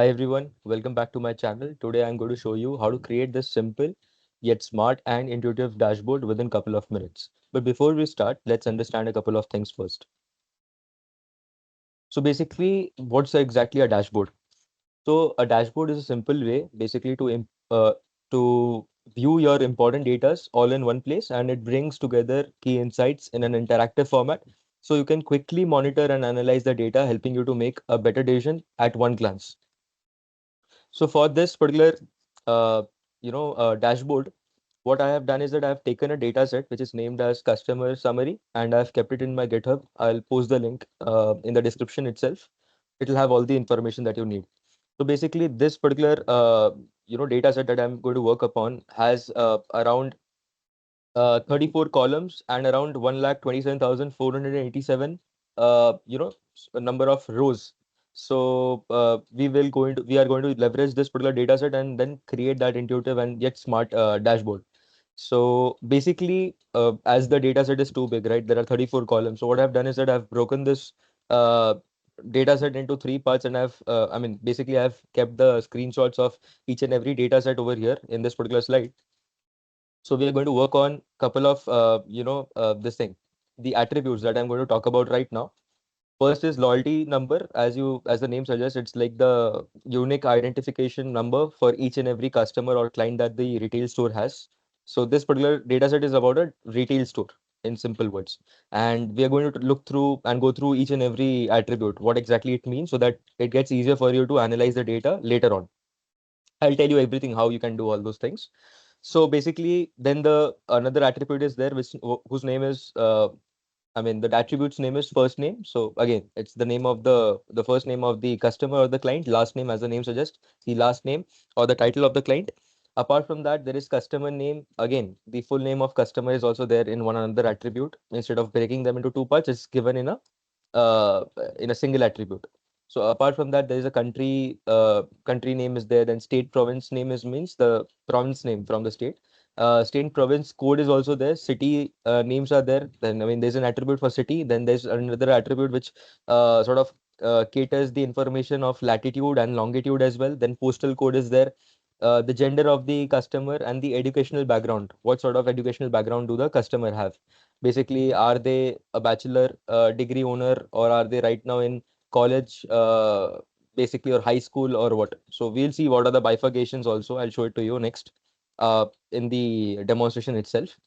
Hi everyone, welcome back to my channel. Today I'm going to show you how to create this simple yet smart and intuitive dashboard within a couple of minutes. But before we start, let's understand a couple of things first. So basically, what's exactly a dashboard? So a dashboard is a simple way basically to view your important data all in one place, and it brings together key insights in an interactive format. So you can quickly monitor and analyze the data, helping you to make a better decision at one glance. So for this particular, uh, dashboard, what I have done is that I've taken a data set which is named as customer summary, and I've kept it in my GitHub. I'll post the link in the description itself. It'll have all the information that you need. So basically, this particular, data set that I'm going to work upon has around 34 columns and around 1,27,487 a number of rows. So we are going to leverage this particular data set and then create that intuitive and yet smart dashboard. So basically, as the data set is too big, right? There are 34 columns. So what I've done is that I've broken this uh, data set into three parts, and basically I've kept the screenshots of each and every data set over here in this particular slide. So we are going to work on couple of this thing, the attributes that I'm going to talk about right now. First is loyalty number. As the name suggests, it's like the unique identification number for each and every customer or client that the retail store has. So this particular data set is about a retail store in simple words. And we are going to look through and go through each and every attribute, what exactly it means, so that it gets easier for you to analyze the data later on. I'll tell you everything how you can do all those things. So basically, then the another attribute is there, which whose name is the attribute's name is first name. So again, it's the name of the first name of the customer or the client, last name as the name suggests, the last name or the title of the client. Apart from that, there is customer name. Again, the full name of customer is also there in one another attribute. Instead of breaking them into two parts, it's given uh, in a single attribute. So apart from that, there is a country name is there. Then state province name is means the province name from the state. State province code is also there. City names are there. Then there's an attribute for city. Then there's another attribute which sort of caters the information of latitude and longitude as well. Then postal code is there. The gender of the customer and the educational background. What sort of educational background do the customer have? Basically, are they a bachelor degree owner, or are they right now in college, basically, or high school, or what? So we'll see what are the bifurcations also. I'll show it to you next in the demonstration itself.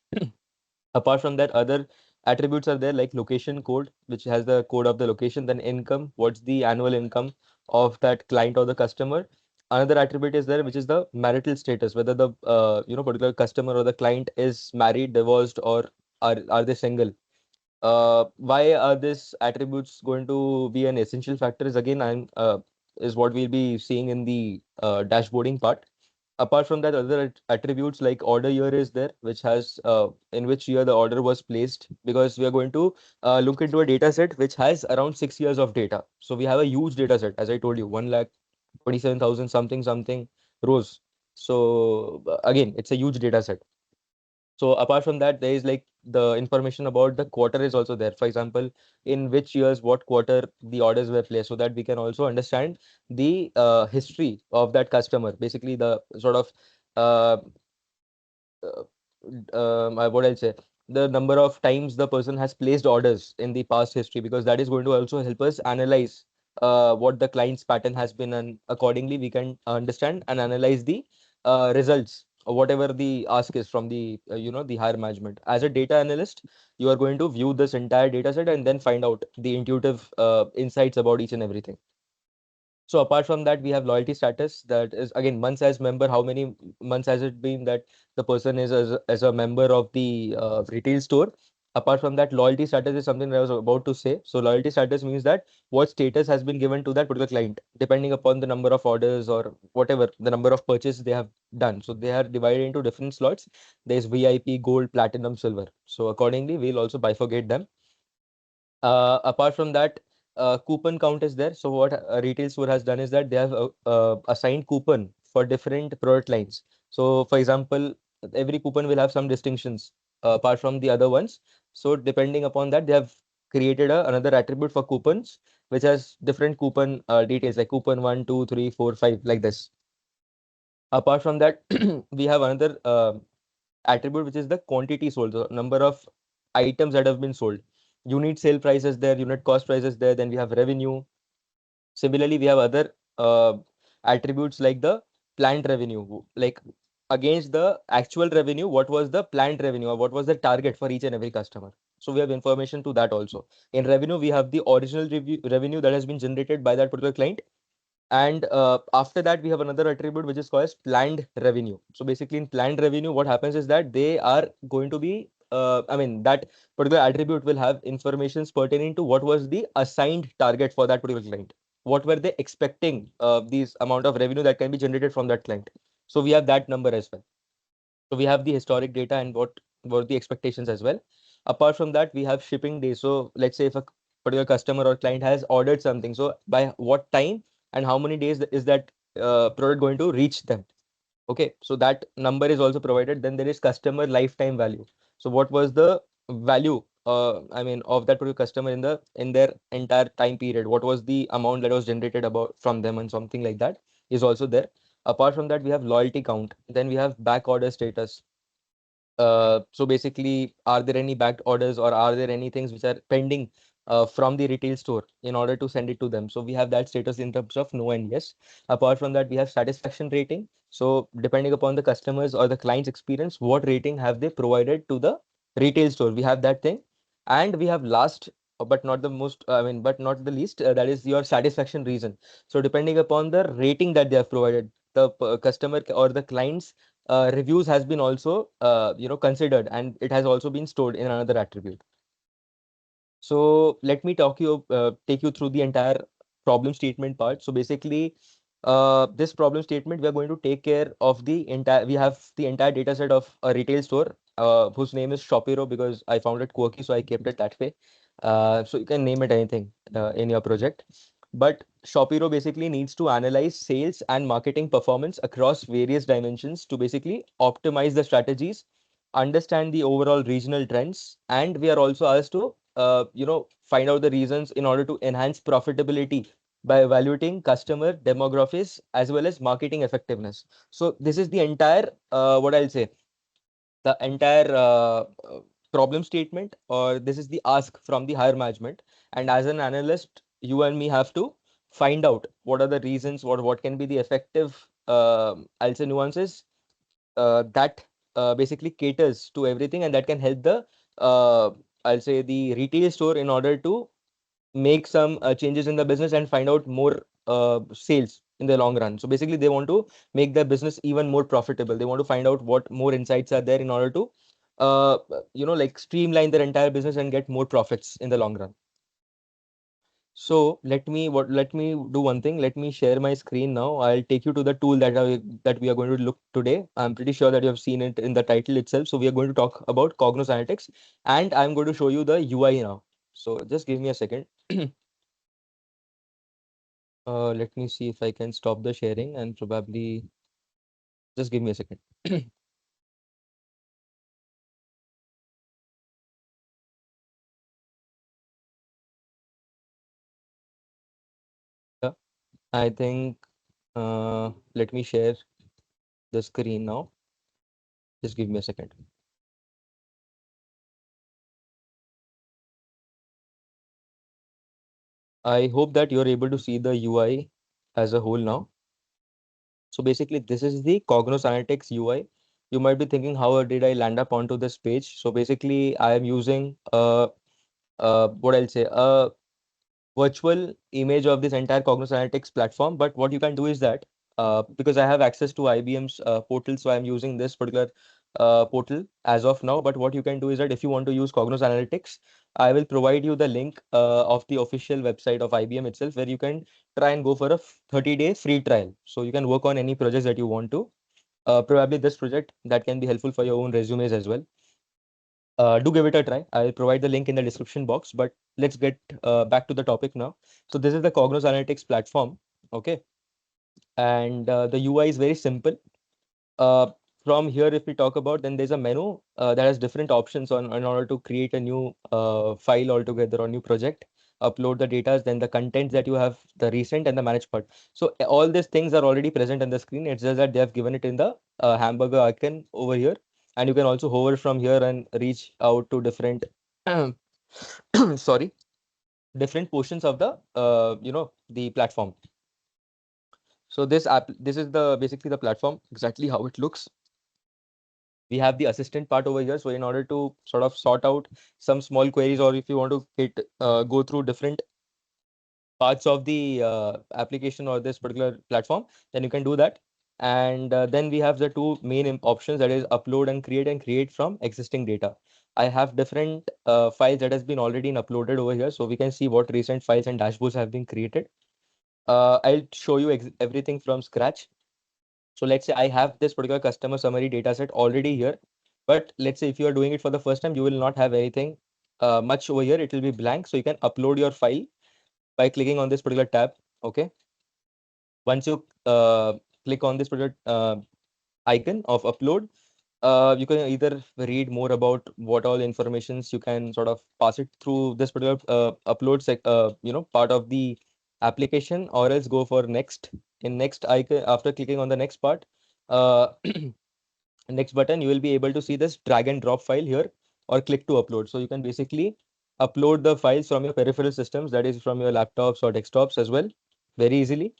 Apart from that, other attributes are there like location code, which has the code of the location, then income, what's the annual income of that client or the customer. Another attribute is there, which is the marital status, whether the particular customer or the client is married, divorced, or are they single. Why are these attributes going to be an essential factor is again is what we'll be seeing in the dashboarding part. Apart from that, other attributes like order year is there, which has in which year the order was placed, because we are going to look into a data set which has around 6 years of data. So we have a huge data set, as I told you, 1,27,000 something something rows. So again, it's a huge data set. So apart from that, there is like the information about the quarter is also there. For example, in which years, what quarter the orders were placed, so that we can also understand the history of that customer. Basically, the sort of uh, uh, what I'll say, the number of times the person has placed orders in the past history, because that is going to also help us analyze what the client's pattern has been, and accordingly we can understand and analyze the results or whatever the ask is from the the higher management. As a data analyst, you are going to view this entire data set and then find out the intuitive insights about each and everything. So apart from that, we have loyalty status, that is again months as member. How many months has it been that the person is as a member of the retail store? Apart from that, loyalty status is something that I was about to say. So loyalty status means that what status has been given to that particular client, depending upon the number of orders or whatever the number of purchases they have done. So they are divided into different slots. There's VIP, gold, platinum, silver. So accordingly, we'll also bifurcate them. Apart from that, coupon count is there. So what a retail store has done is that they have assigned coupon for different product lines. So for example, every coupon will have some distinctions apart from the other ones. So depending upon that, they have created another attribute for coupons, which has different coupon details like coupon 1, 2, 3, 4, 5, like this. Apart from that, we have another attribute, which is the quantity sold, the number of items that have been sold. Unit sale price is there, unit cost price is there, then we have revenue. Similarly, we have other attributes like the planned revenue, like against the actual revenue, what was the planned revenue or what was the target for each and every customer. So we have information to that also. In revenue, we have the original revenue that has been generated by that particular client. And after that, we have another attribute which is called as planned revenue. So basically, in planned revenue, what happens is that they are going to be, that particular attribute will have informations pertaining to what was the assigned target for that particular client. What were they expecting these amount of revenue that can be generated from that client. So we have that number as well. So we have the historic data and what were the expectations as well. Apart from that, we have shipping days. So let's say if a particular customer or client has ordered something, so by what time and how many days is that product going to reach them? Okay, so that number is also provided. Then there is customer lifetime value. So what was the value, of that particular customer in their entire time period? What was the amount that was generated about from them and something like that is also there. Apart from that, we have loyalty count. Then we have back order status. So basically, are there any backed orders or are there any things which are pending from the retail store in order to send it to them? So we have that status in terms of no and yes. Apart from that, we have satisfaction rating. So depending upon the customers or the client's experience, what rating have they provided to the retail store? We have that thing. And we have last, but not the most, but not the least, that is your satisfaction reason. So depending upon the rating that they have provided, the customer or the client's reviews has been also considered, and it has also been stored in another attribute. So let me take you through the entire problem statement part. So basically, this problem statement, we are going to take care of the entire, we have the entire data set of a retail store whose name is Shopiro, because I found it quirky, so I kept it that way. So you can name it anything in your project. But Shopiro basically needs to analyze sales and marketing performance across various dimensions to basically optimize the strategies, understand the overall regional trends, and we are also asked to find out the reasons in order to enhance profitability by evaluating customer demographics as well as marketing effectiveness. So this is the entire what I'll say, the entire problem statement, or this is the ask from the higher management. And as an analyst, you and me have to find out what are the reasons, what can be the effective I'll say nuances that basically caters to everything, and that can help the uh, I'll say the retail store in order to make some changes in the business and find out more sales in the long run. So basically, they want to make their business even more profitable. They want to find out what more insights are there in order to like streamline their entire business and get more profits in the long run. So let me do one thing. Let me share my screen now. I'll take you to the tool that we are going to look today. I'm pretty sure that you have seen it in the title itself. So we are going to talk about Cognos Analytics, and I'm going to show you the UI now. So just give me a second. Let me see if I can stop the sharing, and probably just give me a second. Yeah, I think let me share the screen now. Just give me a second. I hope that you're able to see the UI as a whole now. So basically, this is the Cognos Analytics UI. You might be thinking, how did I land up onto this page? So basically, I am using what I'll say, a virtual image of this entire Cognos Analytics platform. But what you can do is that because I have access to IBM's portal, so I'm using this particular portal as of now. But what you can do is that if you want to use Cognos Analytics, I will provide you the link of the official website of IBM itself, where you can try and go for a 30-day free trial. So you can work on any projects that you want to. Probably this project that can be helpful for your own resumes as well. Do give it a try. I'll provide the link in the description box, but let's get back to the topic now. So this is the Cognos Analytics platform. Okay. And the UI is very simple. Uh, from here, if we talk about, then there's a menu that has different options on in order to create a new file altogether or new project, upload the data, then the contents that you have, the recent and the managed part. So all these things are already present on the screen. It's just that they have given it in the hamburger icon over here. And you can also hover from here and reach out to different, sorry, different portions of the, the platform. So this is the basically the platform, exactly how it looks. We have the assistant part over here. So in order to sort of sort out some small queries, or if you want to go through different parts of the application or this particular platform, then you can do that. And then we have the two main options, that is upload and create from existing data. I have different files that has been already uploaded over here. So we can see what recent files and dashboards have been created. I'll show you everything from scratch. So let's say I have this particular customer summary data set already here. But let's say if you are doing it for the first time, you will not have anything much over here. It will be blank. So you can upload your file by clicking on this particular tab. Okay. Once you click on this particular icon of upload, you can either read more about what all informations you can sort of pass it through this particular upload part of the application, or else go for next. In next icon, after clicking on the next part, uh, next button, you will be able to see this drag and drop file here, or click to upload. So you can basically upload the files from your peripheral systems, that is from your laptops or desktops as well, very easily.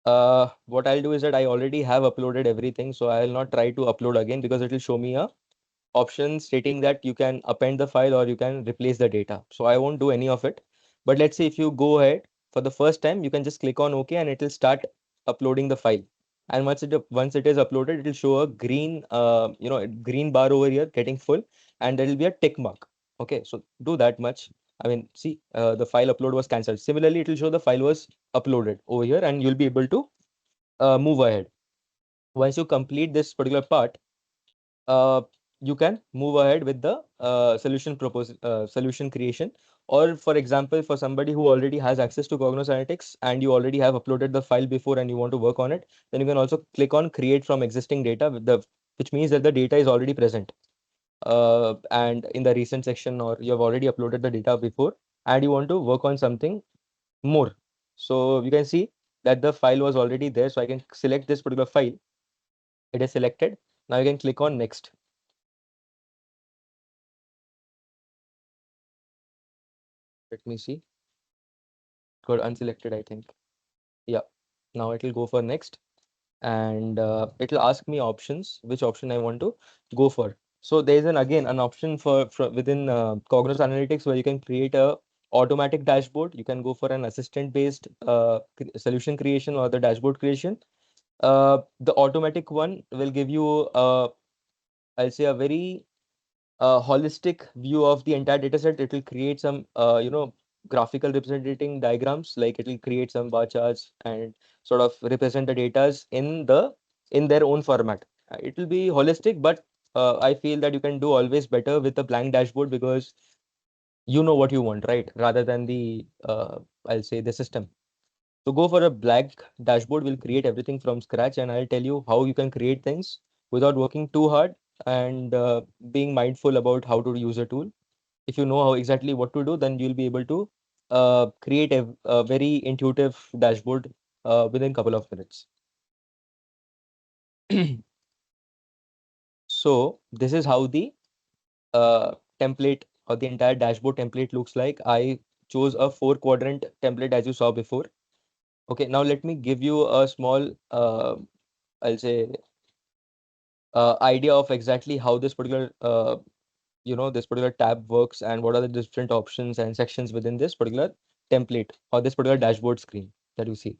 What I'll do is that I already have uploaded everything, so I'll not try to upload again, because it will show me a option stating that you can append the file or you can replace the data. So I won't do any of it. But let's say if you go ahead for the first time, you can just click on OK and it will start uploading the file. And once it is uploaded, it will show a green green bar over here getting full, and there will be a tick mark. Okay, so do that much. I mean, see, the file upload was cancelled. Similarly, it will show the file was uploaded over here, and you'll be able to move ahead. Once you complete this particular part, uh, you can move ahead with the solution creation. Or for example, for somebody who already has access to Cognos Analytics and you already have uploaded the file before and you want to work on it, then you can also click on create from existing data, which means that the data is already present and in the recent section, or you have already uploaded the data before and you want to work on something more. So you can see that the file was already there. So I can select this particular file. It is selected. Now you can click on next. Let me see. Got unselected, I think. Yeah. Now it will go for next, and it will ask me options, which option I want to go for. So there is again an option for within Cognos Analytics where you can create a automatic dashboard. You can go for an assistant based solution creation or the dashboard creation. The automatic one will give you I'll say a very holistic view of the entire data set. It will create some graphical representing diagrams, like it will create some bar charts and sort of represent the datas in their own format. It will be holistic, but I feel that you can do always better with a blank dashboard, because you know what you want, right, rather than the I'll say the system. So go for a blank dashboard. We'll create everything from scratch, and I'll tell you how you can create things without working too hard, and being mindful about how to use a tool. If you know how exactly what to do, then you'll be able to create a very intuitive dashboard within a couple of minutes. So this is how the template or the entire dashboard template looks like. I chose a 4-quadrant template, as you saw before. Okay, now let me give you a small, I'll say, idea of exactly how this particular, this particular tab works, and what are the different options and sections within this particular template or this particular dashboard screen that you see.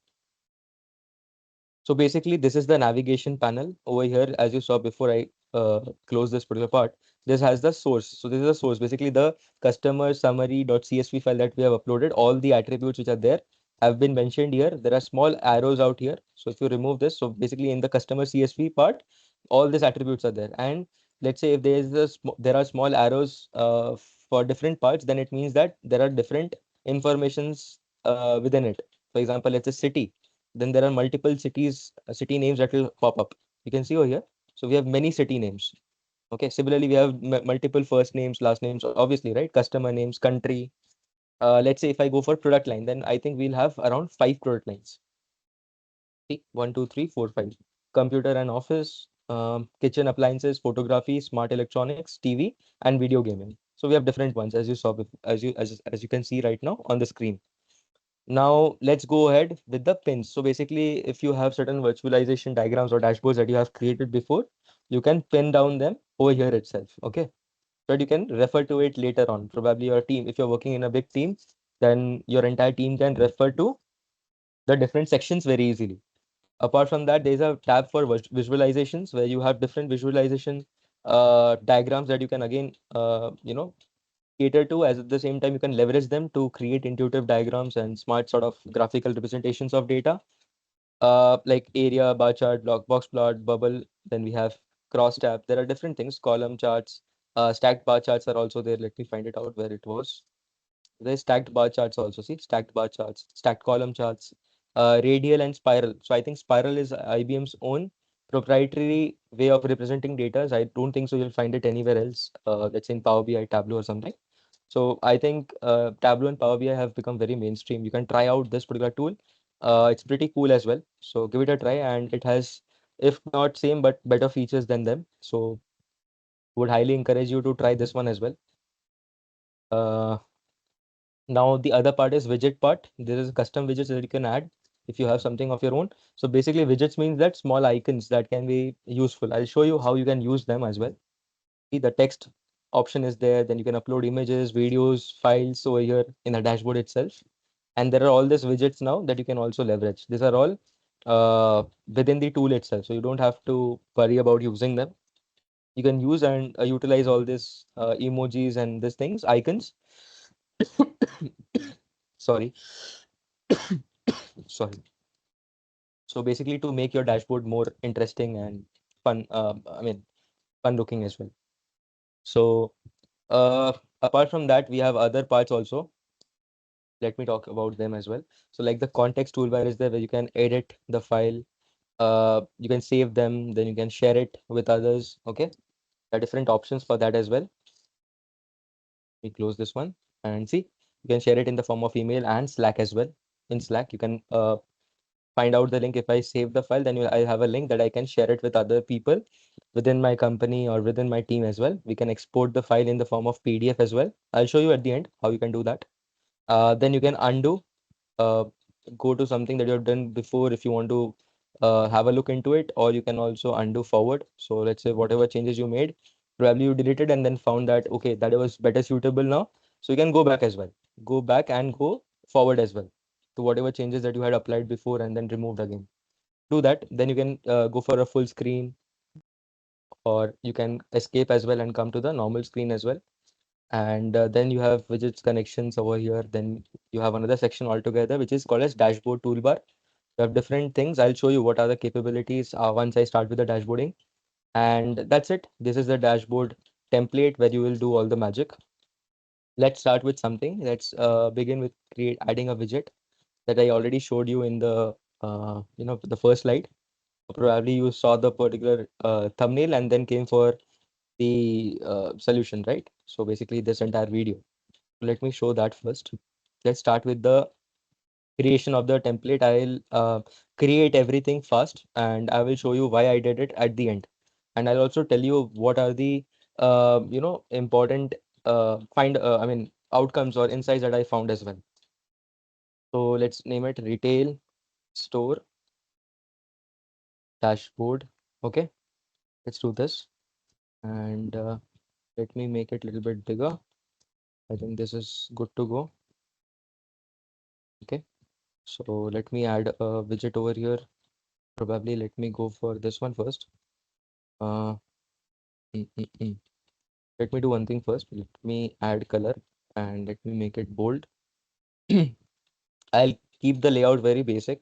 So basically, this is the navigation panel over here. As you saw before I close this particular part, this has the source. So this is the source, basically the customer summary.csv file that we have uploaded. All the attributes which are there have been mentioned here. There are small arrows out here. So if you remove this, so basically in the customer CSV part, all these attributes are there. And let's say if there are small arrows for different parts, then it means that there are different informations within it. For example, let's say city, then there are multiple city names that will pop up. You can see over here. So we have many city names. Okay. Similarly, we have multiple first names, last names, obviously, right? Customer names, country. Let's say if I go for product line, then I think we'll have around 5 product lines. See, 1, 2, 3, 4, 5. Computer and office, kitchen appliances, photography, smart electronics, TV, and video gaming. So we have different ones as you saw, as you can see right now on the screen. Now let's go ahead with the pins. So basically, if you have certain virtualization diagrams or dashboards that you have created before, you can pin down them over here itself. Okay. So that you can refer to it later on. Probably your team, if you're working in a big team, then your entire team can refer to the different sections very easily. Apart from that, there's a tab for visualizations where you have different visualization diagrams that you can again, cater to. As at the same time, you can leverage them to create intuitive diagrams and smart sort of graphical representations of data, like area, bar chart, block, box plot, bubble. Then we have cross tab. There are different things, column charts, stacked bar charts are also there. Let me find it out where it was. There's stacked bar charts also. See, stacked bar charts, stacked column charts, radial and spiral. So I think spiral is IBM's own proprietary way of representing data. I don't think so you'll find it anywhere else. Let's say in Power BI, Tableau or something. So I think Tableau and Power BI have become very mainstream. You can try out this particular tool. It's pretty cool as well. So give it a try, and it has, if not same, but better features than them. So would highly encourage you to try this one as well. Uh, Now the other part is widget part. There is custom widgets that you can add if you have something of your own. So basically widgets means that small icons that can be useful. I'll show you how you can use them as well. See, the text option is there. Then you can upload images, videos, files over here in the dashboard itself. And there are all these widgets now that you can also leverage. These are all within the tool itself. So you don't have to worry about using them. You can use and utilize all these emojis and these things, icons. Sorry. Sorry. So basically to make your dashboard more interesting and fun, fun looking as well. So apart from that, we have other parts also. Let me talk about them as well. So like the context toolbar is there where you can edit the file, you can save them, then you can share it with others. Okay, there are different options for that as well. We close this one and see, you can share it in the form of email and Slack as well. In Slack, you can find out the link. If I save the file, then I have a link that I can share it with other people within my company or within my team as well. We can export the file in the form of PDF as well. I'll show you at the end how you can do that. Then you can undo, uh, go to something that you have done before if you want to have a look into it, or you can also undo forward. So let's say whatever changes you made, probably you deleted and then found that, okay, that was better suitable now. So you can go back as well. Go back and go forward as well to whatever changes that you had applied before and then removed again. Do that, then you can go for a full screen, or you can escape as well and come to the normal screen as well. And then you have widgets connections over here. Then you have another section altogether which is called as dashboard toolbar. You have different things. I'll show you what are the capabilities once I start with the dashboarding. And that's it. This is the dashboard template where you will do all the magic. Let's start with something. Let's begin with adding a widget that I already showed you in the the first slide. Probably you saw the particular thumbnail and then came for the solution, right? So basically this entire video. Let me show that first. Let's start with the creation of the template. I'll create everything fast and I will show you why I did it at the end. And I'll also tell you what are the important outcomes or insights that I found as well. So let's name it retail store dashboard. Okay, let's do this. And let me make it a little bit bigger. I think this is good to go. Okay, so let me add a widget over here. Probably let me go for this one first. Uh, mm, mm, mm. Let me do one thing first. Let me add color and let me make it bold. I'll keep the layout very basic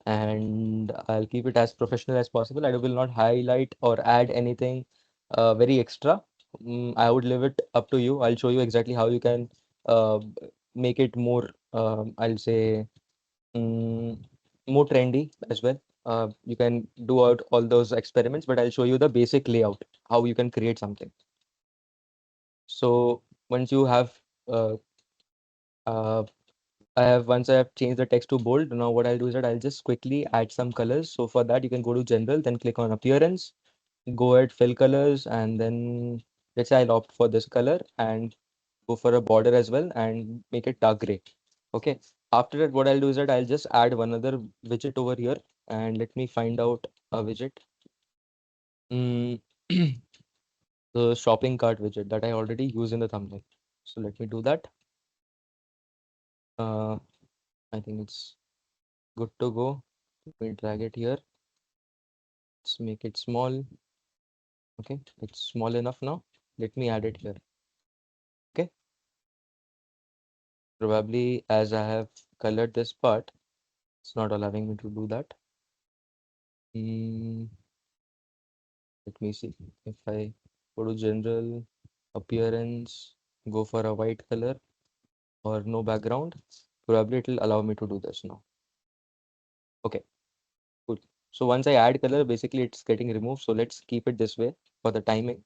and I'll keep it as professional as possible. I will not highlight or add anything very extra. I would leave it up to you. I'll show you exactly how you can make it more, I'll say, more trendy as well. You can do out all those experiments, but I'll show you the basic layout, how you can create something. So once you have, uh, uh, once I have changed the text to bold, now what I'll do is that I'll just quickly add some colors. So for that, you can go to general, then click on appearance, go ahead, fill colors, and then let's say I'll opt for this color and go for a border as well and make it dark gray. Okay. After that, what I'll do is that I'll just add one other widget over here, and let me find out a widget. Mm, the shopping cart widget that I already used in the thumbnail. So let me do that. Uh, I think it's good to go. Let me drag it here. Let's make it small. Okay, it's small enough now. Let me add it here. Okay, probably as I have colored this part, it's not allowing me to do that. Mm, let me see. If I go to general, appearance, go for a white color or no background, probably it will allow me to do this now. Okay, cool. So once I add color, basically it's getting removed. So let's keep it this way for the timing.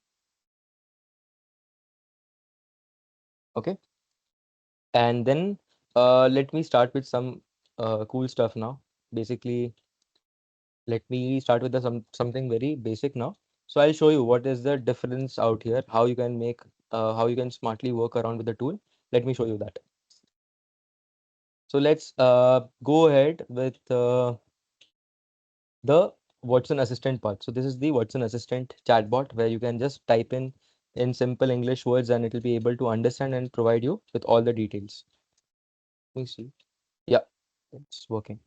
Okay. And then let me start with some cool stuff now. Basically, let me start with something very basic now. So I'll show you what is the difference out here, how you can make, how you can smartly work around with the tool. Let me show you that. So let's go ahead with the Watson Assistant part. So this is the Watson Assistant chatbot where you can just type in simple English words and it will be able to understand and provide you with all the details. Let me see. Yeah, it's working.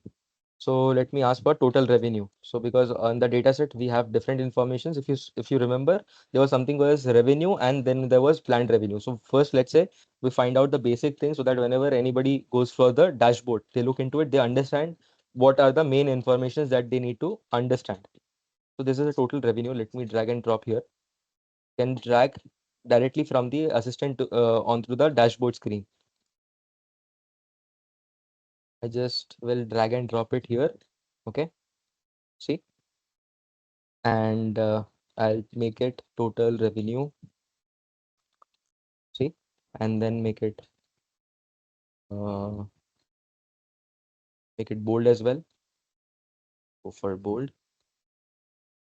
So let me ask for total revenue. So because on the data set we have different informations. If you remember, there was something was revenue and then there was planned revenue. So first, let's say we find out the basic thing so that whenever anybody goes for the dashboard, they look into it, they understand what are the main informations that they need to understand. So this is a total revenue. Let me drag and drop here. Can drag directly from the assistant to, onto the dashboard screen. I just will drag and drop it here. Okay. See, and I'll make it total revenue. See, and then uh, make it bold as well. Go for bold.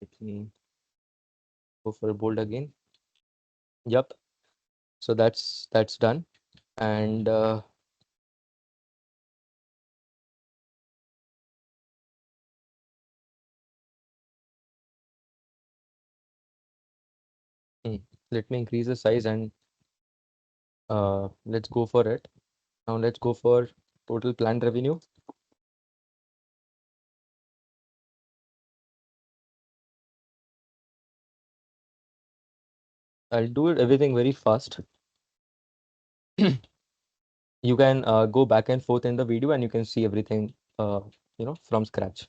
Let me go for bold again. Yep. So that's done. And hmm, let me increase the size and let's go for it. Now let's go for total planned revenue. I'll do it everything very fast. You can go back and forth in the video and you can see everything from scratch.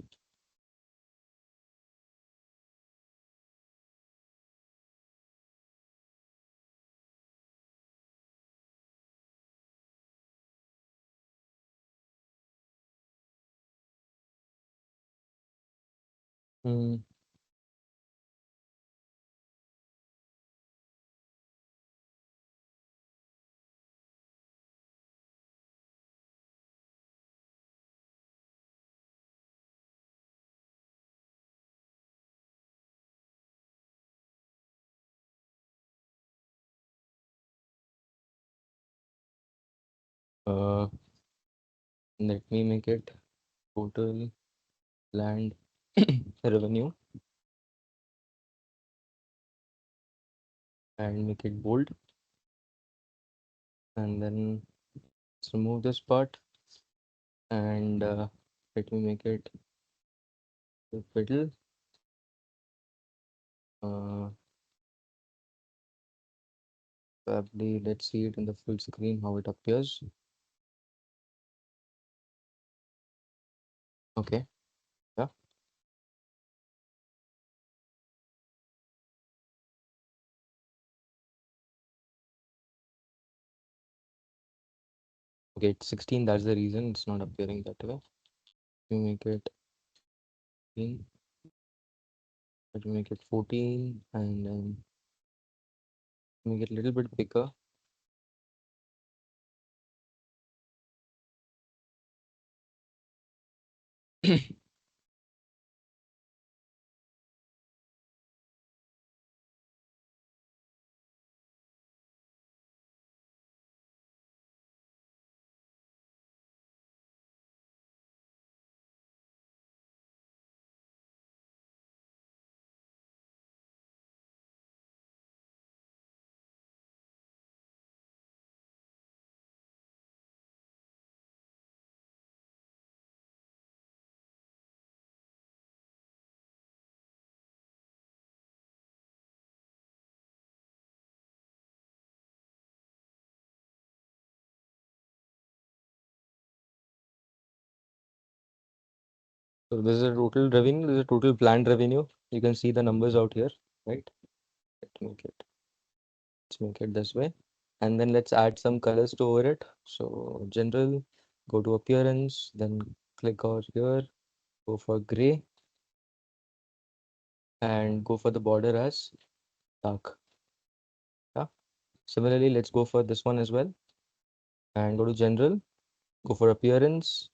Hmm. Uh, Let me make it total planned revenue and make it bold. And then let's remove this part and let me make it the middle. Uh, Probably let's see it in the full screen how it appears. Okay, yeah, okay, it's 16. That's the reason it's not appearing that way. We make it 15. Let me make it 14 and then make it a little bit bigger. So this is a total revenue, this is a total planned revenue. You can see the numbers out here, right? Let's make it this way. And then let's add some colors to over it. So general, go to appearance, then click over here, go for gray and go for the border as dark. Yeah. Similarly, let's go for this one as well and go to general, go for appearance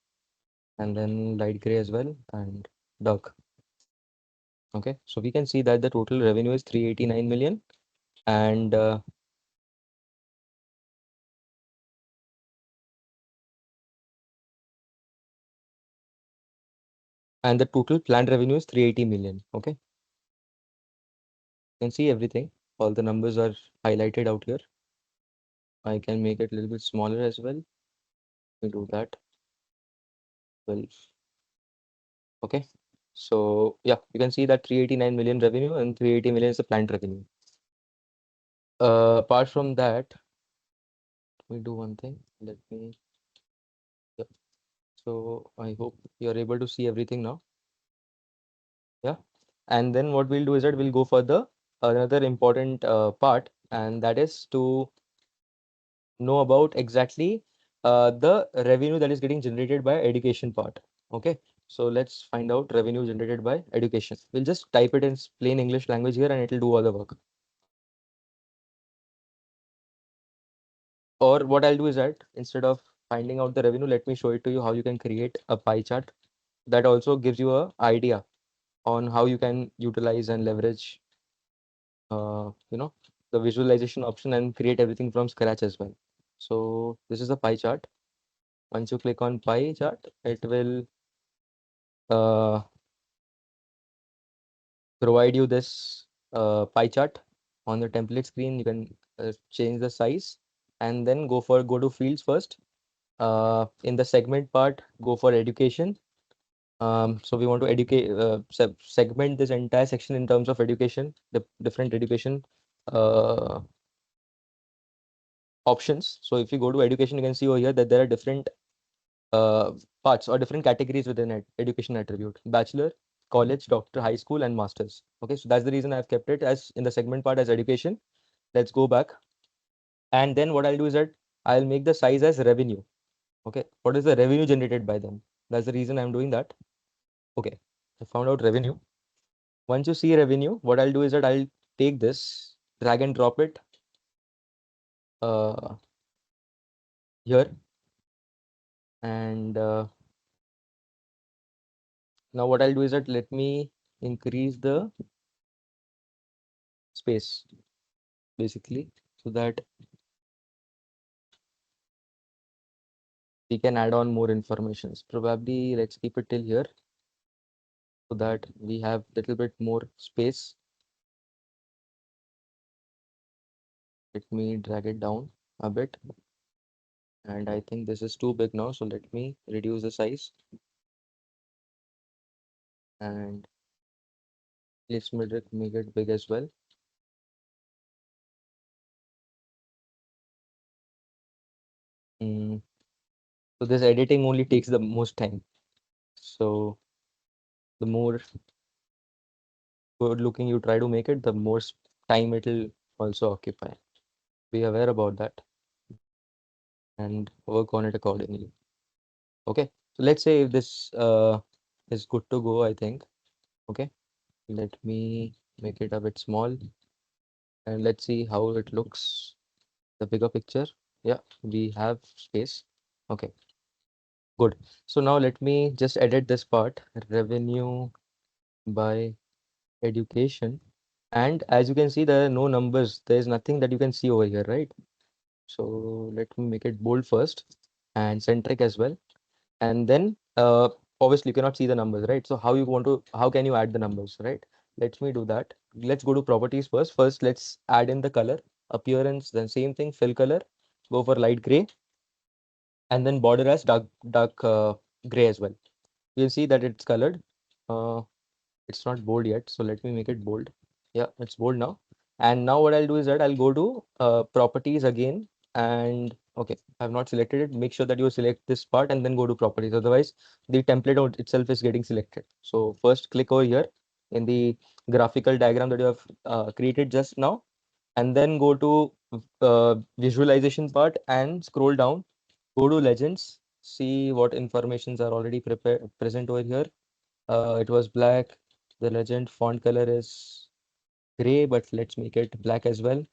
and then light gray as well and dark. Okay, so we can see that the total revenue is 389 million and the total planned revenue is 380 million. Okay, you can see everything. All the numbers are highlighted out here. I can make it a little bit smaller as well. We do that. 12. Okay, so yeah, you can see that 389 million revenue and 380 million is the planned revenue. Apart from that, we do one thing. Let me. Yep. So I hope you're able to see everything now. Yeah. And then what we'll do is that we'll go for the another important part, and that is to know about exactly the revenue that is getting generated by education part. Okay. So let's find out revenue generated by education. We'll just type it in plain English language here and it'll do all the work. Or what I'll do is that instead of finding out the revenue, let me show it to you how you can create a pie chart that also gives you a idea on how you can utilize and leverage the visualization option and create everything from scratch as well. So this is a pie chart. Once you click on pie chart, it will uh, provide you this pie chart on the template screen. You can change the size and then go to fields first. In the segment part, go for education. So we want to educate segment this entire section in terms of education, the different education uh, options. So if you go to education, you can see over here that there are different uh, parts or different categories within education attribute: bachelor, college, doctor, high school, and masters. Okay, so that's the reason I've kept it as in the segment part as education. Let's go back. And then what I'll do is that I'll make the size as revenue. Okay, what is the revenue generated by them? That's the reason I'm doing that. Okay, I found out revenue. Once you see revenue, what I'll do is that I'll take this, drag and drop it uh, here. And now what I'll do is that let me increase the space basically so that we can add on more informations. Probably let's keep it till here so that we have little bit more space. Let me drag it down a bit. And I think this is too big now. So let me reduce the size and let's make it big as well. So this editing only takes the most time. So the more good looking you try to make it, the more time it'll also occupy. Be aware about that and work on it accordingly. Okay, so let's say if this is good to go, I think. Okay, let me make it a bit small and let's see how it looks. The bigger picture. Yeah, we have space. Okay, good. So now let me just edit this part, revenue by education. And as you can see, there are no numbers. There is nothing that you can see over here, right? So let me make it bold first and centric as well. And then obviously you cannot see the numbers, right? So how can you add the numbers, right? Let me do that. Let's go to properties first. First, let's add in the color, appearance, then same thing, fill color, go for light gray, and then border as dark gray as well. You'll see that it's colored. Uh, it's not bold yet, so let me make it bold. Yeah, it's bold now. And now what I'll do is that I'll go to properties again, and okay, I've not selected it. Make sure that you select this part and then go to properties. Otherwise, the template itself is getting selected. So first click over here in the graphical diagram that you have created just now, and then go to visualization part and scroll down. Go to legends. See what informations are already prepared present over here. It was black. The legend font color is gray, but let's make it black as well.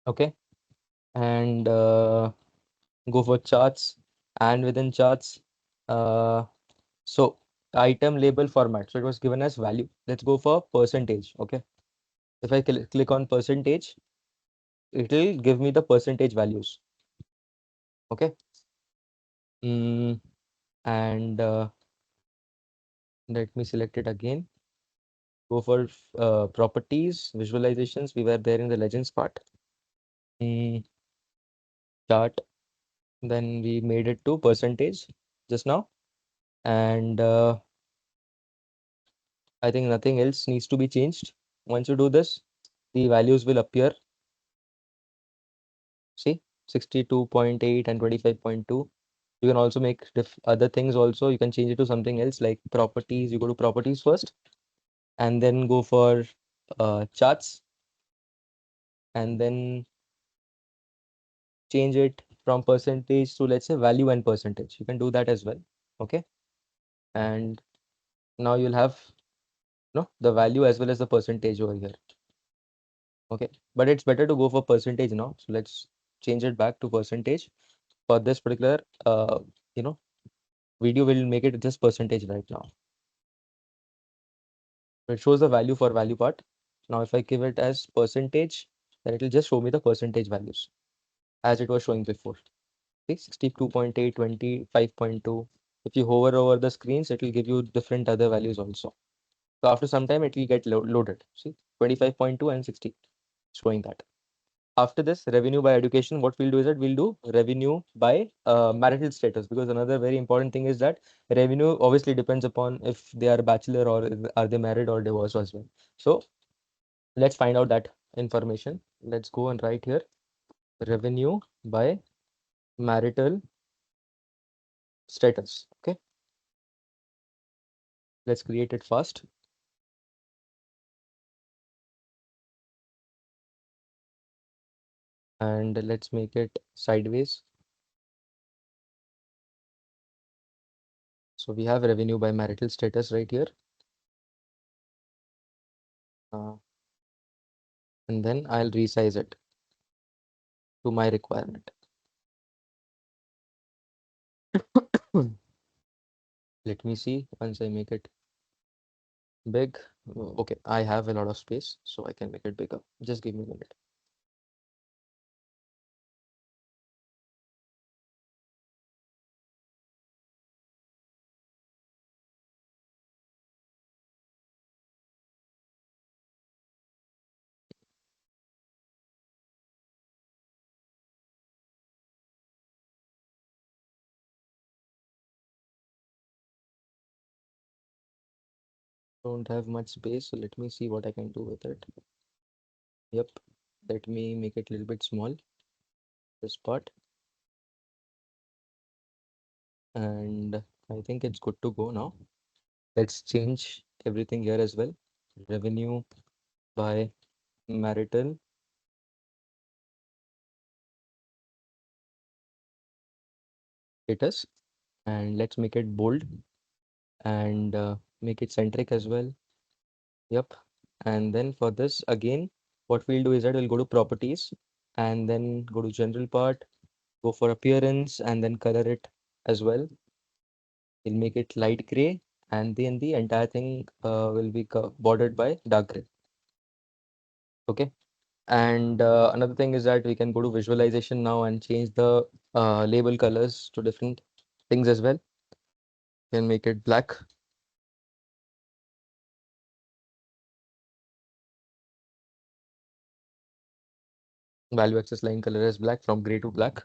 Okay. And go for charts. And within charts, uh, so item label format. So it was given as value. Let's go for percentage. Okay. If I click on percentage, it will give me the percentage values. Okay. Mm, and let me select it again. Go for properties, visualizations. We were there in the legends part. Mm, chart. Then we made it to percentage just now. And I think nothing else needs to be changed. Once you do this, the values will appear. See, 62.8 and 25.2. You can also make other things also. You can change it to something else like properties. You go to properties first and then go for charts and then change it from percentage to, let's say, value and percentage. You can do that as well. Okay. And now you'll have the value as well as the percentage over here. Okay, but it's better to go for percentage now. So let's change it back to percentage. For this particular you know video, will make it just percentage right now. So it shows the value for value part. Now if I give it as percentage, then it will just show me the percentage values as it was showing before. See, 62.8, 25.2. If you hover over the screens, it will give you different other values also. So after some time, it will get loaded. See, 25.2 and 60 showing that. After this, revenue by education, what we'll do is that we'll do revenue by marital status, because another very important thing is that revenue obviously depends upon if they are bachelor or are they married or divorced as well. So let's find out that information. Let's go and write here revenue by marital status. Okay, let's create it fast. And let's make it sideways. So we have revenue by marital status right here. Uh, and then I'll resize it to my requirement. Let me see once I make it big. Okay, I have a lot of space, so I can make it bigger. Just give me a minute. Don't have much space, so let me see what I can do with it. Yep, let me make it a little bit small, this part. And I think it's good to go now. Let's change everything here as well. Revenue by marital status. And let's make it bold and make it centric as well. Yep. And then for this again, what we'll do is that we'll go to properties and then go to general part, go for appearance and then color it as well. We'll make it light gray and then the entire thing will be bordered by dark gray. Okay. And another thing is that we can go to visualization now and change the label colors to different things as well. Can make it black. Value access line color is black from gray to black.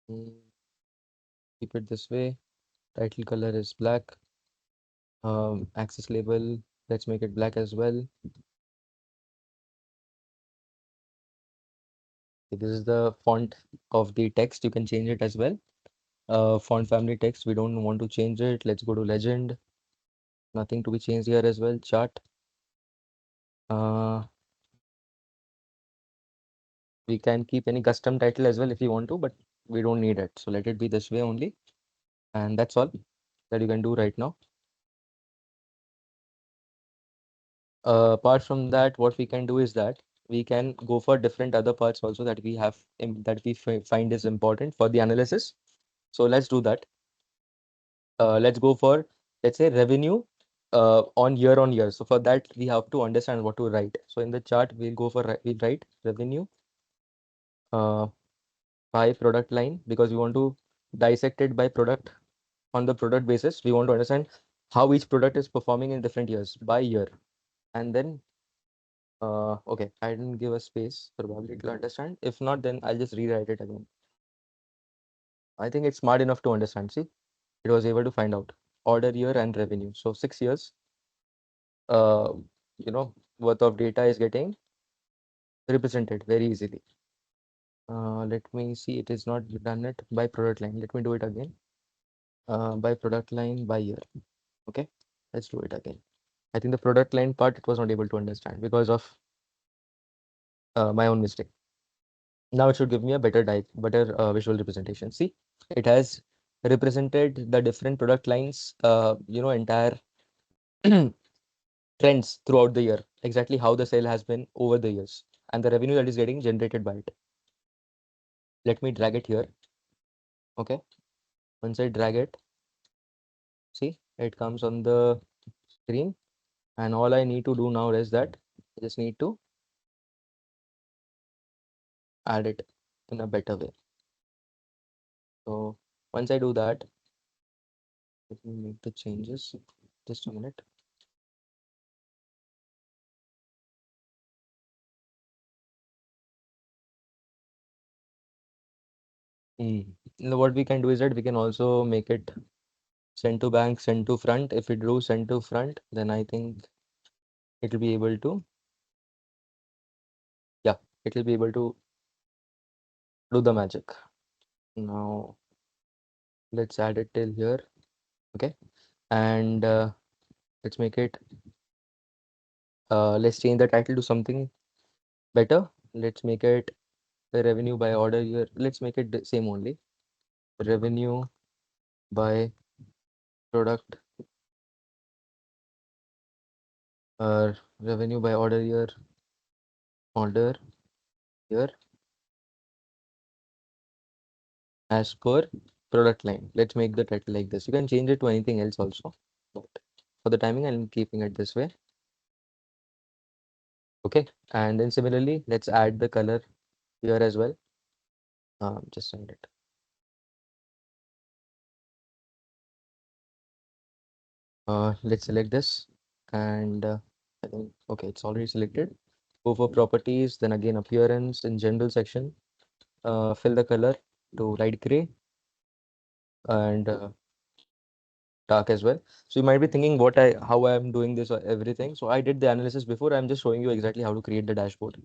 Mm, Keep it this way. Title color is black. Access label, let's make it black as well. This is the font of the text. You can change it as well. Font family text, we don't want to change it. Let's go to legend. Nothing to be changed here as well. Chart. Uh, we can keep any custom title as well if you want to, but we don't need it. So let it be this way only. And that's all that you can do right now. Apart from that, what we can do is that we can go for different other parts also that we have that we find is important for the analysis. So let's do that. Let's go for, let's say, revenue on year. So for that, we have to understand what to write. So in the chart, we'll go for we'll write revenue uh, by product line because we want to dissect it by product on the product basis. We want to understand how each product is performing in different years by year. And then, okay, I didn't give a space, probably to understand. If not, then I'll just rewrite it again. I think it's smart enough to understand. See, it was able to find out order year and revenue. So 6 years uh, worth of data is getting represented very easily. Let me see, it is not done it by product line. Let me do it again. By product line by year. Okay, let's do it again. I think the product line part it was not able to understand because of my own mistake. Now it should give me a better visual representation. See, it has represented the different product lines, entire trends throughout the year, exactly how the sale has been over the years and the revenue that is getting generated by it. Let me drag it here. Okay. Once I drag it, see, it comes on the screen. And all I need to do now is that I just need to add it in a better way. So once I do that, let me make the changes. Just a minute. What we can do is that we can also make it send to bank, send to front. If we do send to front, then I think it will be able to, yeah, it will be able to do the magic. Now let's add it till here. Okay. And let's make it, let's change the title to something better. Let's make it the revenue by order year. Let's make it the same only. Revenue by product or revenue by order year as per product line. Let's make the title like this. You can change it to anything else also, but for the timing, I'm keeping it this way. Okay, and then similarly, let's add the color here as well. Just send it. Let's select this, and I think okay, it's already selected. Go for properties, then again appearance in general section. Fill the color to light gray and dark as well. So you might be thinking how I'm doing this or everything. So I did the analysis before. I'm just showing you exactly how to create the dashboard.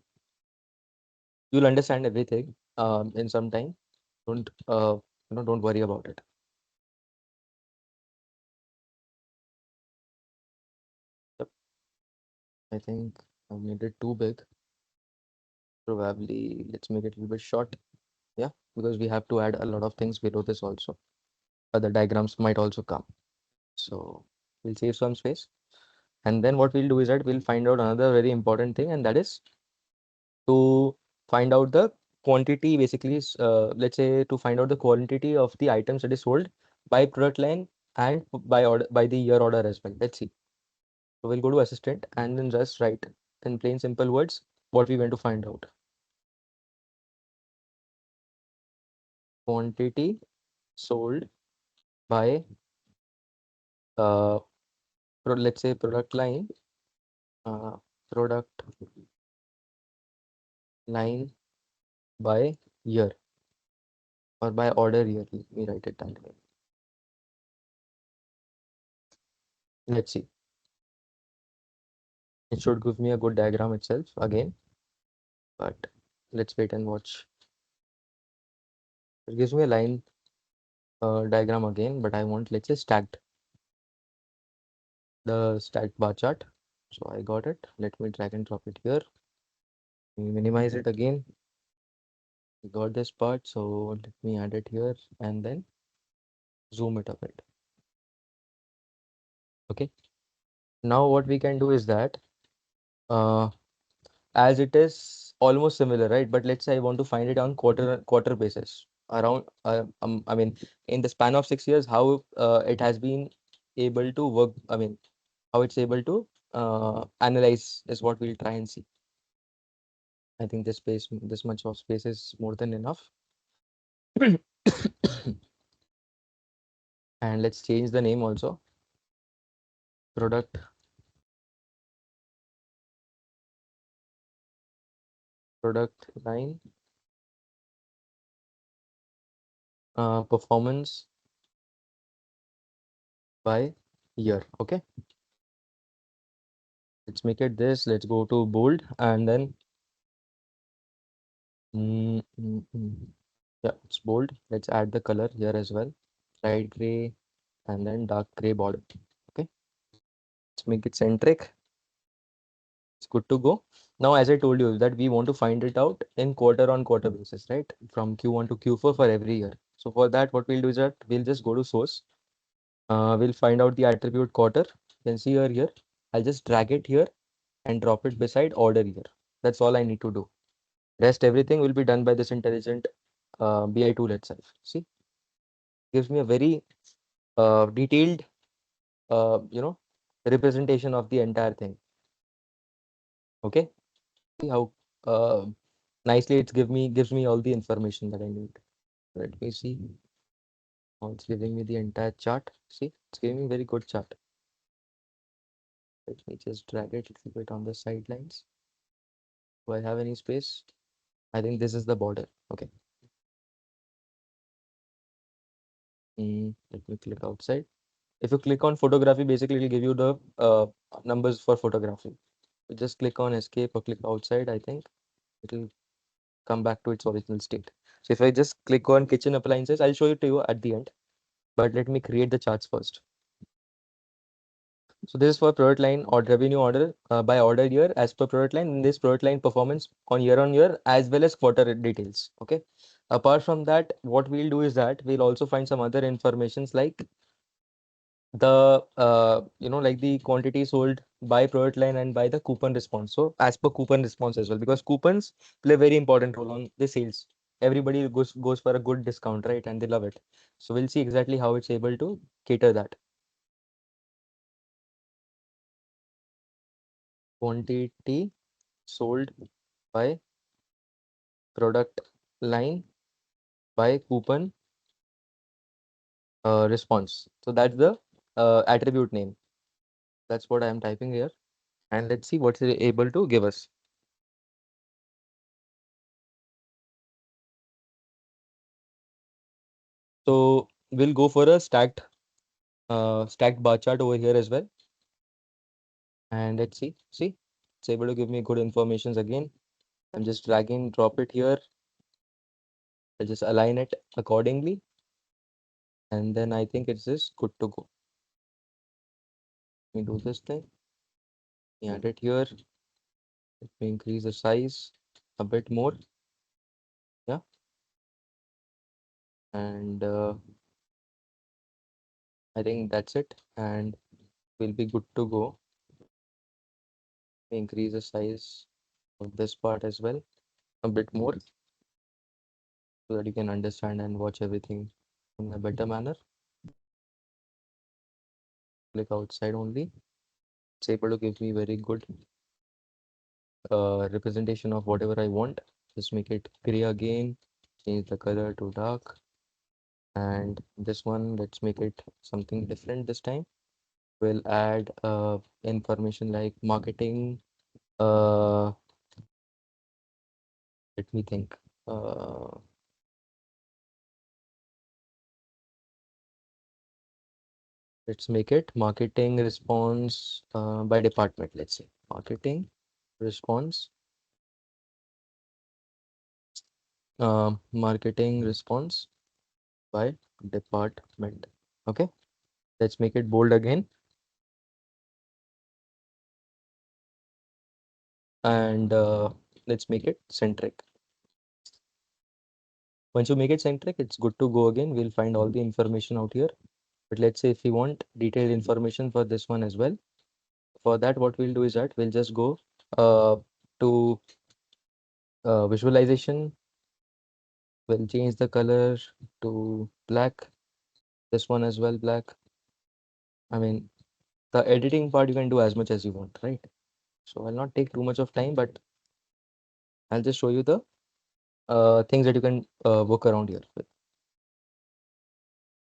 You'll understand everything in some time. Don't worry about it. Yep. I think I made it too big. Probably let's make it a little bit short. Yeah, because we have to add a lot of things below this also. Other diagrams might also come. So we'll save some space. And then what we'll do is that we'll find out another very important thing, and that is to find out the quantity, basically, let's say to find out the quantity of the items that is sold by product line and by order, by the year order as well. Let's see. So we'll go to assistant and then just write in plain simple words what we want to find out. Quantity sold by uh, let's say product line, uh, product line by year or by order year. Let me write it that way. Let's see. It should give me a good diagram itself again, but let's wait and watch. It gives me a line diagram again, but I want, let's say, stacked, the stacked bar chart. So I got it. Let me drag and drop it here. Minimize it again. We got this part, so let me add it here and then zoom it a bit. Okay. Now what we can do is that uh, as it is almost similar, right? But let's say I want to find it on quarter basis. Around, I mean, in the span of 6 years, how it has been able to work. I mean, how it's able to analyze is what we'll try and see. I think this much of space is more than enough. And let's change the name also. Product line performance by year. Okay. Let's make it this. Let's go to bold and then yeah, it's bold. Let's add the color here as well. Light gray and then dark gray border. Okay. Let's make it centric. It's good to go. Now, as I told you that we want to find it out in quarter on quarter basis, right? From Q1 to Q4 for every year. So for that, what we'll do is that we'll just go to source. We'll find out the attribute quarter. You can see here. I'll just drag it here and drop it beside order year. That's all I need to do. Rest everything will be done by this intelligent BI tool itself. See, gives me a very detailed, representation of the entire thing. Okay, see how uh, nicely gives me all the information that I need. Let me see. Now it's giving me the entire chart. See, it's giving me very good chart. Let me just drag it a little bit on the sidelines. Do I have any space? I think this is the border. Okay. Let me click outside. If you click on photography, basically it will give you the numbers for photography. You just click on escape or click outside. I think it will come back to its original state. So if I just click on kitchen appliances, I'll show it to you at the end. But let me create the charts first. So this is for product line or revenue order by order year as per product line. And this product line performance on year as well as quarter details. Okay. Apart from that, what we'll do is that we'll also find some other informations like the like the quantity sold by product line and by the coupon response. So as per coupon response as well, because coupons play a very important role on the sales. Everybody goes for a good discount, right? And they love it. So we'll see exactly how it's able to cater that. Quantity sold by product line by coupon response. So that's the attribute name. That's what I am typing here. And let's see what's it able to give us. So we'll go for a stacked bar chart over here as well. And let's see, it's able to give me good informations again. I'm just dragging, drop it here. I'll just align it accordingly. And then I think it's just good to go. Let me do this thing. Let me add it here. Let me increase the size a bit more. Yeah. And I think that's it, and we'll be good to go. Increase the size of this part as well a bit more so that you can understand and watch everything in a better manner. Click outside only. It's able to give me very good representation of whatever I want. Just make it gray again, change the color to dark, and this one, let's make it something different this time. We'll add information like marketing. Let me think. Uh, let's make it marketing response by department. Let's say marketing response, marketing response by department. Okay, let's make it bold again, and let's make it centric. Once you make it centric, it's good to go again. We'll find all the information out here. But let's say if you want detailed information for this one as well, for that, what we'll do is that we'll just go uh, to visualization. We'll change the color to black. This one as well, black. I mean, the editing part you can do as much as you want, right? So I'll not take too much of time, but I'll just show you the things that you can work around here with.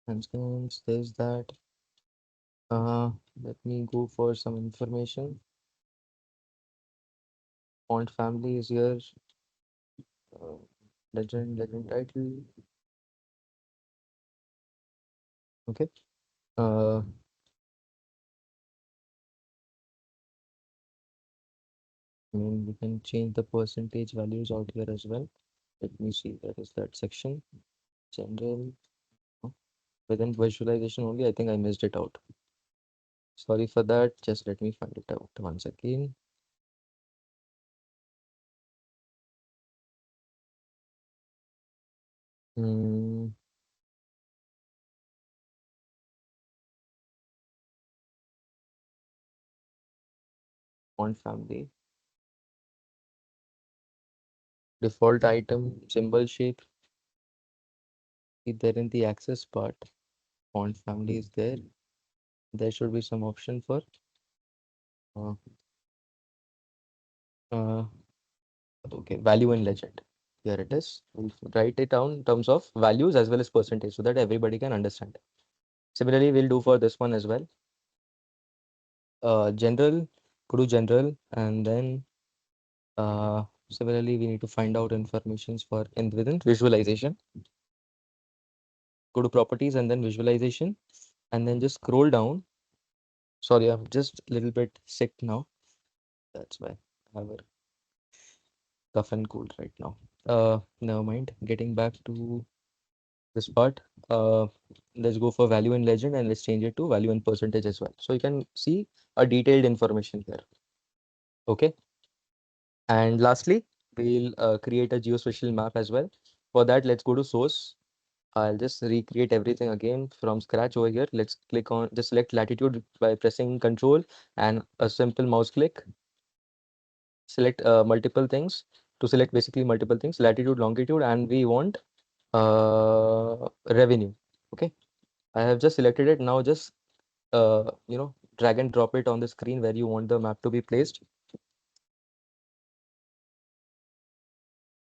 And since there's that, let me go for some information. Font family is here. Uh, legend title. Okay. Uh, I mean, we can change the percentage values out here as well. Let me see. That is that section. General. Oh, within visualization only. I think I missed it out. Sorry for that. Just let me find it out once again. Hmm. Font family. Default item. Symbol shape. Is there in the access part. Font family is there. There should be some option for uh, uh, okay, value and legend. Here it is. We'll write it down in terms of values as well as percentage so that everybody can understand. Similarly, we'll do for this one as well. General, go to general, and then similarly we need to find out informations for in within visualization. Go to properties and then visualization, and then just scroll down. Sorry, I'm just a little bit sick now. That's why I have a tough and cold right now. Never mind. Getting back to this part, let's go for value and legend and let's change it to value and percentage as well. So you can see a detailed information here. Okay. And lastly, we'll create a geospatial map as well. For that, let's go to source. I'll just recreate everything again from scratch over here. Let's click on, just select latitude by pressing Control and a simple mouse click. Select multiple things to select basically multiple things, latitude, longitude, and we want revenue. Okay. I have just selected it. Now just drag and drop it on the screen where you want the map to be placed.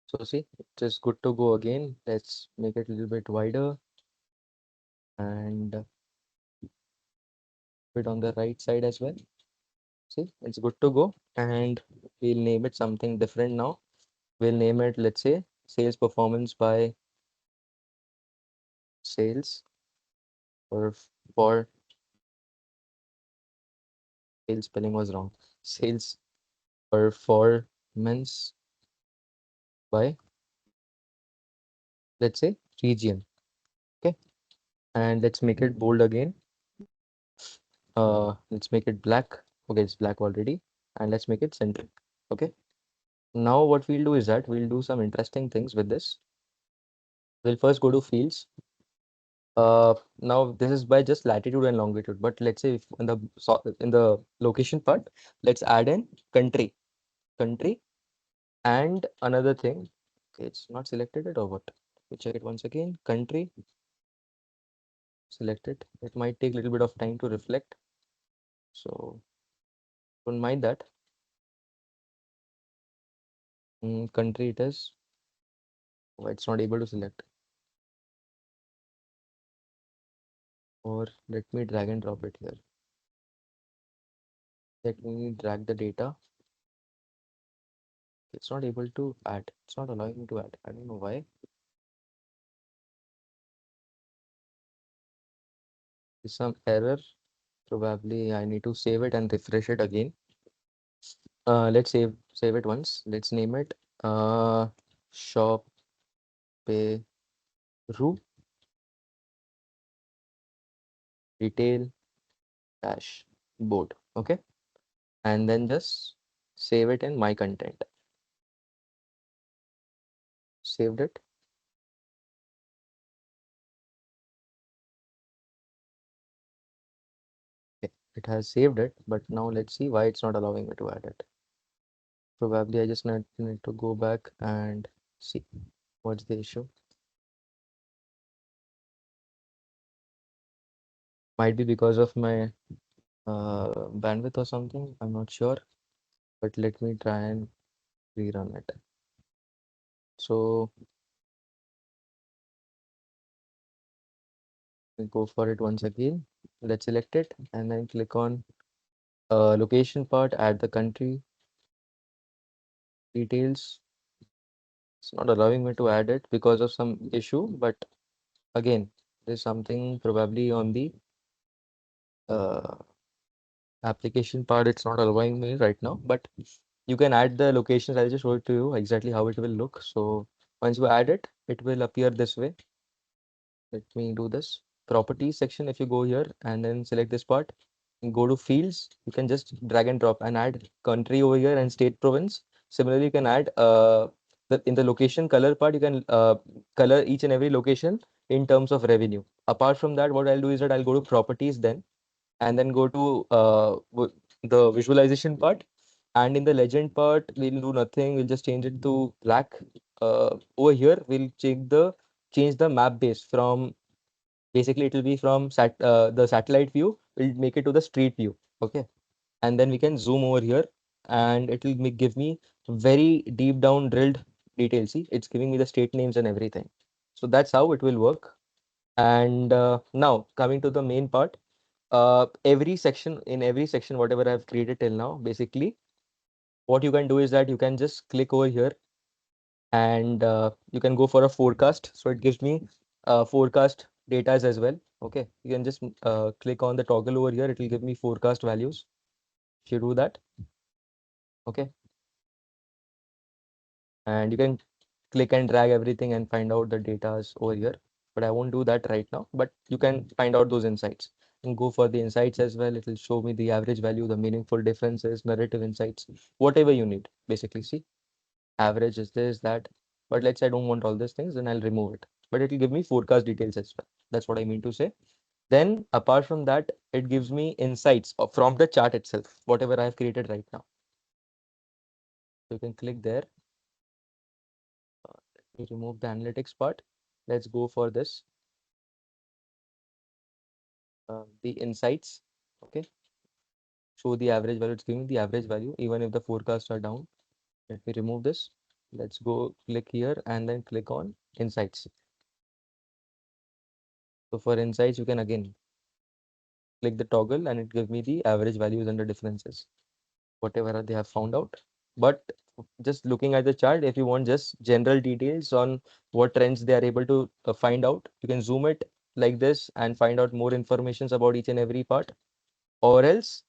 So see, it is good to go again. Let's make it a little bit wider and put it on the right side as well. See, it's good to go. And we'll name it something different now. We'll name it, let's say, sales performance by sales or for sales spelling was wrong. Sales performance by, let's say, region. Okay. And let's make it bold again. Let's make it black. Okay, it's black already. And let's make it centric. Okay. Now what we'll do is that we'll do some interesting things with this. We'll first go to fields. Now this is by just latitude and longitude, but let's say if in the location part, let's add in country and another thing. Okay, it's not selected it or what? We check it once again. Country selected. It might take a little bit of time to reflect, so don't mind that. Country it is. Oh, it's not able to select. Or let me drag and drop it here. Let me drag the data. It's not able to add. It's not allowing me to add. I don't know why. There's some error. Probably I need to save it and refresh it again. Let's save it once. Let's name it shop pay retail dashboard. Okay, and then just save it in my content. Saved it. Okay, it has saved it, but now let's see why it's not allowing me to add it. Probably I just need to go back and see what's the issue. Might be because of my bandwidth or something. I'm not sure, but let me try and rerun it. So we go for it once again. Let's select it and then click on location part, add the country details. It's not allowing me to add it because of some issue, but again, there's something probably on the uh, application part. It's not allowing me right now, but you can add the locations. I'll just show it to you exactly how it will look. So once you add it, it will appear this way. Let me do this. Properties section, if you go here and then select this part, and go to fields, you can just drag and drop and add country over here and state province. Similarly, you can add in the location color part, you can color each and every location in terms of revenue. Apart from that, what I'll do is that I'll go to properties then and then go to the visualization part. And in the legend part, we'll do nothing. We'll just change it to black. Over here, we'll change the map base from basically it will be from the satellite view. We'll make it to the street view. Okay, and then we can zoom over here, and it will give me very deep down drilled details. See, it's giving me the state names and everything. So that's how it will work. And now coming to the main part, every section, whatever I've created till now, basically, what you can do is that you can just click over here and you can go for a forecast. So it gives me forecast data as well. Okay, you can just click on the toggle over here. It will give me forecast values. If you do that, okay, and you can click and drag everything and find out the data over here. But I won't do that right now. But you can find out those insights and go for the insights as well. It will show me the average value, the meaningful differences, narrative insights, whatever you need. Basically, see, average is this, that. But let's say I don't want all these things, then I'll remove it. But it will give me forecast details as well. That's what I mean to say. Then apart from that, it gives me insights from the chart itself, whatever I have created right now. So you can click there. We remove the analytics part. Let's go for this. The insights. Okay. Show the average value. It's giving the average value, even if the forecasts are down. Let me remove this. Let's go click here and then click on insights. So for insights, you can again click the toggle and it gives me the average values and the differences, whatever they have found out. But just looking at the chart, if you want just general details on what trends they are able to find out, you can zoom it like this and find out more informations about each and every part. Or else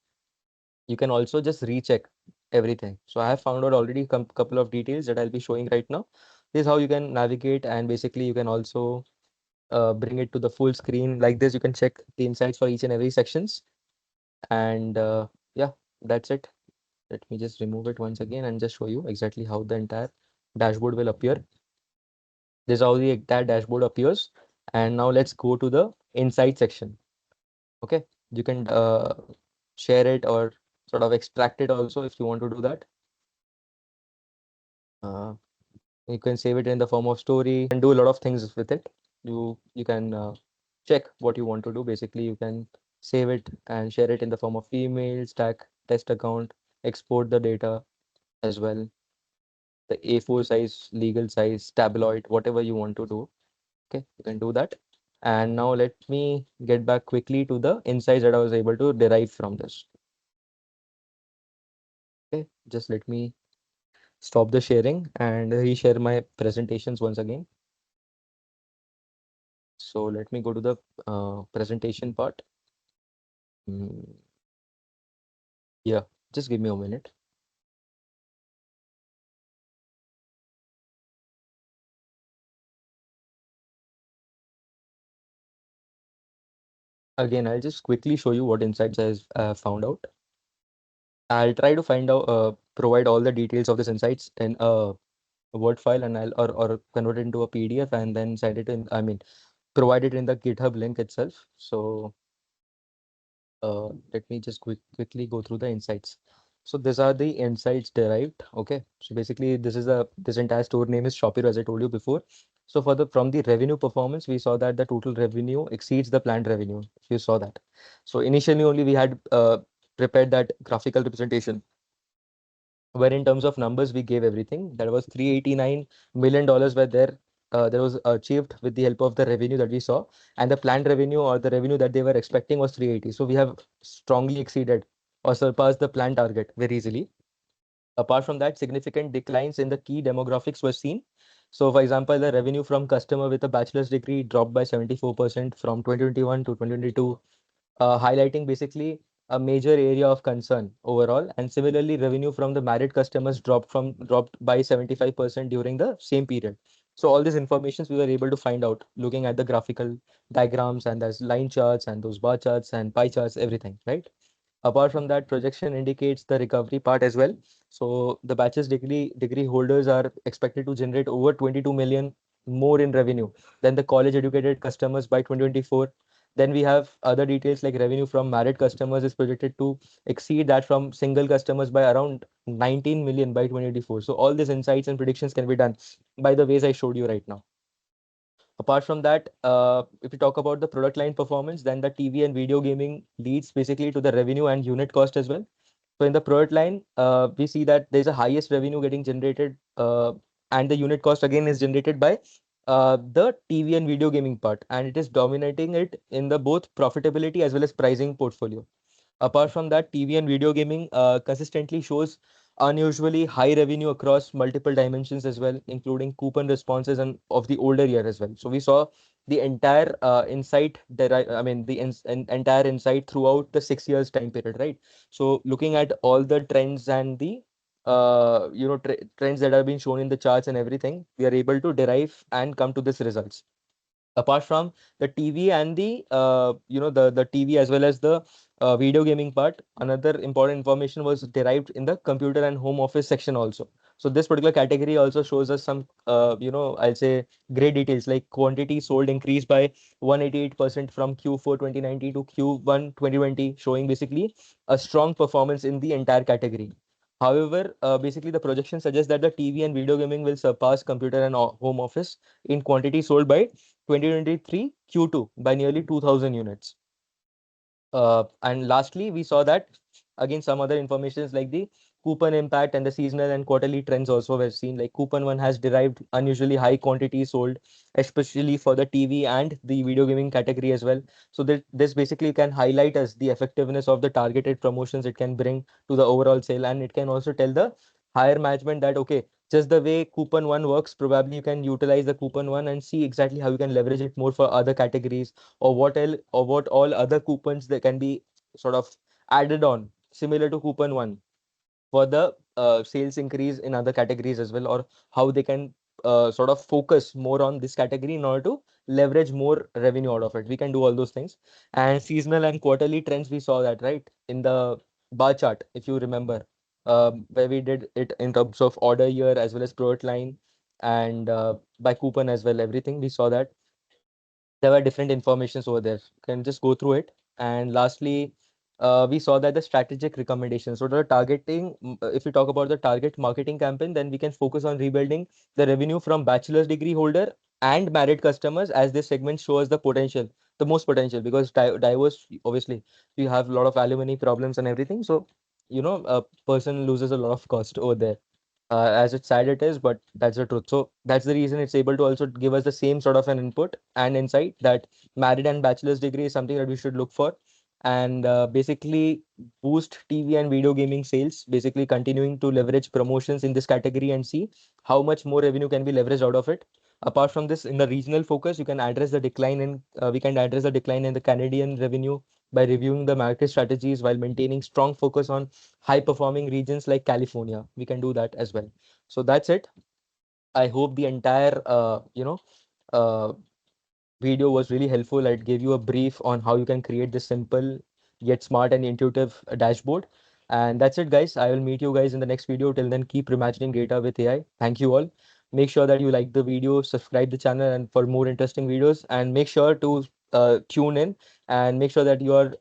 you can also just recheck everything. So I have found out already a couple of details that I'll be showing right now. This is how you can navigate, and basically you can also bring it to the full screen like this. You can check the insights for each and every sections. And yeah, that's it. Let me just remove it once again and just show you exactly how the entire dashboard will appear. This is how the entire dashboard appears. And now let's go to the insight section. Okay, you can share it or sort of extract it also if you want to do that. Uh, you can save it in the form of story and do a lot of things with it. You can check what you want to do. Basically, you can save it and share it in the form of email, stack, test account, export the data as well. The A4 size, legal size, tabloid, whatever you want to do. Okay, you can do that. And now let me get back quickly to the insights that I was able to derive from this. Okay, just let me stop the sharing and reshare my presentations once again. So let me go to the presentation part. Mm, yeah, just give me a minute. Again, I'll just quickly show you what insights I found out. I'll try to find out, provide all the details of this insights in a Word file, and I'll or convert it into a PDF and then send it in. I mean, provide it in the GitHub link itself. So let me just quickly go through the insights. So these are the insights derived. Okay. So basically this entire store name is Shopper, as I told you before. So for the from the revenue performance, we saw that the total revenue exceeds the planned revenue. If you saw that. So initially only we had prepared that graphical representation where in terms of numbers we gave everything. That was $389 million were there. That was achieved with the help of the revenue that we saw, and the planned revenue or the revenue that they were expecting was 380. So we have strongly exceeded or surpassed the planned target very easily. Apart from that, significant declines in the key demographics were seen. So, for example, the revenue from customer with a bachelor's degree dropped by 74% from 2021 to 2022, highlighting basically a major area of concern overall. And similarly, revenue from the married customers dropped by 75% during the same period. So all these informations we were able to find out looking at the graphical diagrams and there's line charts and those bar charts and pie charts, everything, right? Apart from that, projection indicates the recovery part as well. So the bachelor's degree holders are expected to generate over 22 million more in revenue than the college educated customers by 2024. Then we have other details like revenue from married customers is projected to exceed that from single customers by around 19 million by 2024. So all these insights and predictions can be done by the ways I showed you right now. Apart from that, if we talk about the product line performance, then the TV and video gaming leads basically to the revenue and unit cost as well. So in the product line, we see that there's a highest revenue getting generated, and the unit cost again is generated by the TV and video gaming part, and it is dominating it in the both profitability as well as pricing portfolio. Apart from that, TV and video gaming consistently shows unusually high revenue across multiple dimensions as well, including coupon responses and of the older year as well. So we saw the entire insight I mean the entire insight throughout the 6 years time period, right? So looking at all the trends and the trends that have been shown in the charts and everything, we are able to derive and come to this results. Apart from the TV and the the TV as well as the video gaming part, another important information was derived in the computer and home office section also. So this particular category also shows us some I'll say great details like quantity sold increased by 188% from Q4 2019 to Q1 2020, showing basically a strong performance in the entire category. However, basically the projection suggests that the TV and video gaming will surpass computer and home office in quantity sold by 2023 Q2 by nearly 2000 units. And lastly, we saw that again some other informations like the coupon impact and the seasonal and quarterly trends also were seen. Like coupon one has derived unusually high quantities sold, especially for the TV and the video gaming category as well. So that this basically can highlight us the effectiveness of the targeted promotions it can bring to the overall sale, and it can also tell the higher management that okay, just the way coupon one works, probably you can utilize the coupon one and see exactly how you can leverage it more for other categories, or what all other coupons that can be sort of added on similar to coupon one for the sales increase in other categories as well, or how they can sort of focus more on this category in order to leverage more revenue out of it. We can do all those things. And seasonal and quarterly trends, we saw that right in the bar chart, if you remember, where we did it in terms of order year as well as product line and by coupon as well, everything we saw that. there were different informations over there. Can just go through it. And lastly, we saw that the strategic recommendations. So the targeting, if we talk about the target marketing campaign, then we can focus on rebuilding the revenue from bachelor's degree holder and married customers, as this segment shows the potential, the most potential, because diverse, obviously, you have a lot of alumni problems and everything. So, a person loses a lot of cost over there. As it's sad it is, but that's the truth. So that's the reason it's able to also give us the same sort of an input and insight that married and bachelor's degree is something that we should look for, and basically boost TV and video gaming sales, basically continuing to leverage promotions in this category and see how much more revenue can be leveraged out of it. Apart from this, in the regional focus, you can address the decline in we can address the decline in the Canadian revenue by reviewing the market strategies while maintaining strong focus on high performing regions like California. We can do that as well. So that's it. I hope the entire uh, video was really helpful. It gave you a brief on how you can create this simple yet smart and intuitive dashboard. And that's it, guys. I will meet you guys in the next video. Till then, keep reimagining data with AI. Thank you all. Make sure that you like the video, subscribe the channel, and for more interesting videos. And make sure to tune in and make sure that your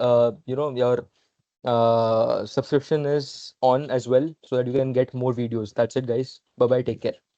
subscription is on as well so that you can get more videos. That's it, guys. Bye bye. Take care.